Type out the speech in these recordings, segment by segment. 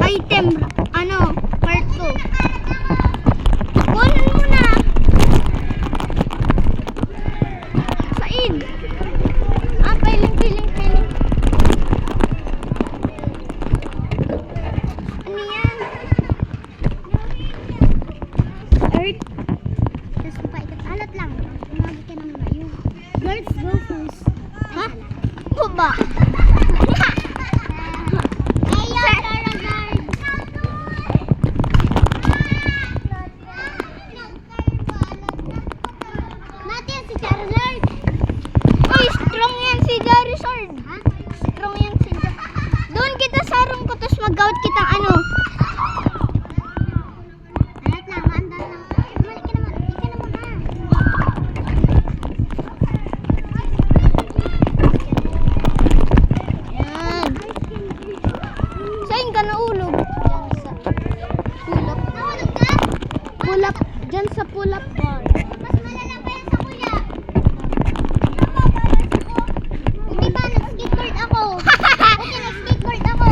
item, part ko. Kunin mo na. Said. Piling. Ano yan? Earth. Tapos papaikat. Alat lang. Umabot ka ng mga yun. Girls go first. Ha? Kuba. Mag-out kitang ano. Alat lang, maandan lang. Bumalik ka naman. Hindi ka naman Yan. Saan ka naulog? Diyan sa pull-up. Naulog ka? Pull-up. Diyan sa pull-up bar. Mas malala pa yan sa pull-up. Hindi ba? Nag-skateboard ako. Okay, nag-skateboard ako.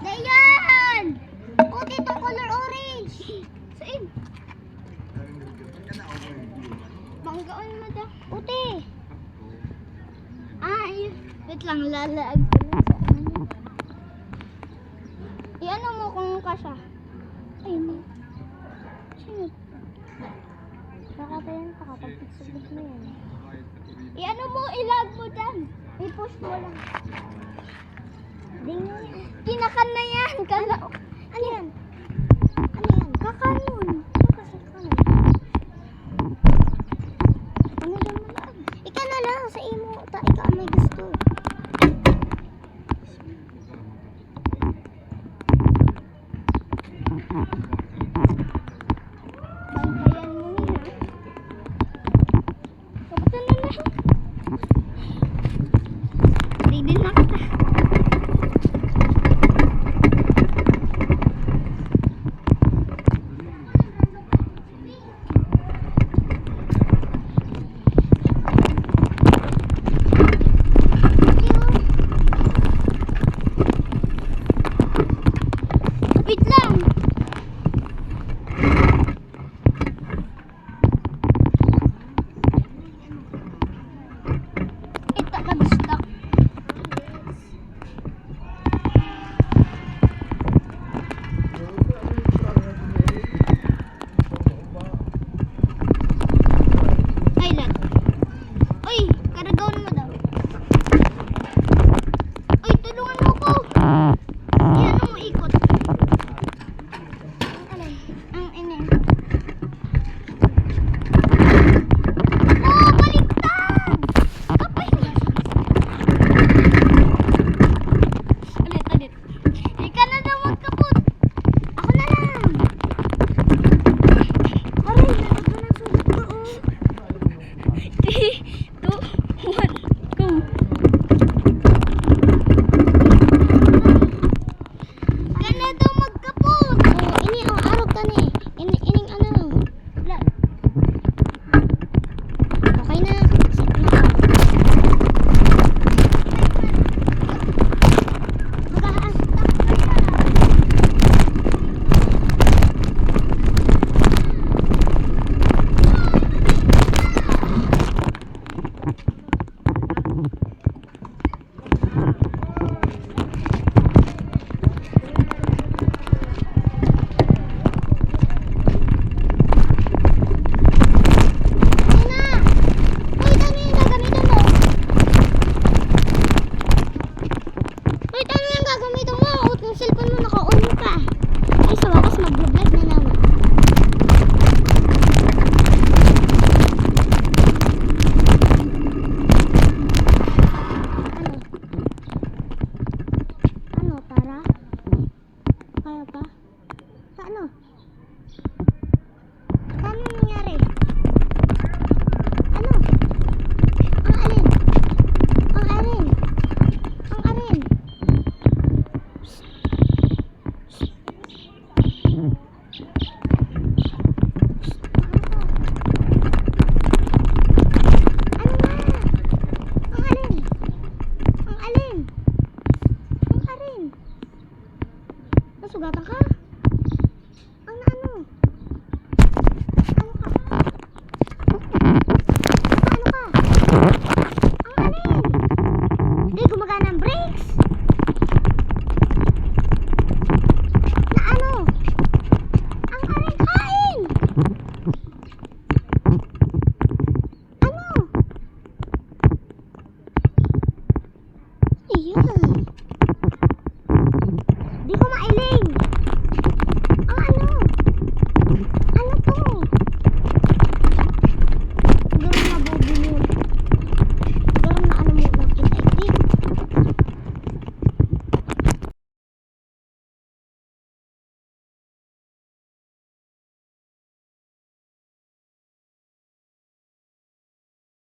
Dayan! Puti itong color orange. Saan? Banggaan mo daw. Puti. Ay, wait lang, lalaag ko lang sa ano. Iano mo kung kasha. Ay, no. Sino? Baka pa yan, pakapag-pigsubit mo yan. Iano mo, ilag mo dyan. I-push mo lang. Ding. Kinakan na yan. Kala. Ano yan? Ano yan? Kakanon. Kakanon. Ano daw mo lang? Ika na lang sa imo. Ika ang may gusto. Bantayan mo yun, ha? Kaputan na lang. Ready na kita. Wait lang. Ito ka bistak. Ay lang. Uy, karagawan mo daw. Uy, tulungan mo ko. Yan mo ikot. Alay, ang ine. Oh, baliktad! Kapay na. Ulit. Ika na daw magkapot. Ako na lang. Aray, nalagyan ng sulit ko, oh. 3, 2, 1, go. Kana daw magkapot. Oh, ini ang arog ka ni. Ining ano. Lag. Okay na. Set na. Magaas. Wait, ano yung gagamitin mo? Yung cellphone mo naka-on mo pa. Ay, sa wakas mag-vlog na naman. Ano? Ano, para? Kaya pa? Paano? Paano nangyari? Ano? Ang alin? Ang alin? Ang alin? Ano nga? Ang alin? Ang alin? Ang alin? Nasugatan ka? Ang ano? Ano ka? Ano ka?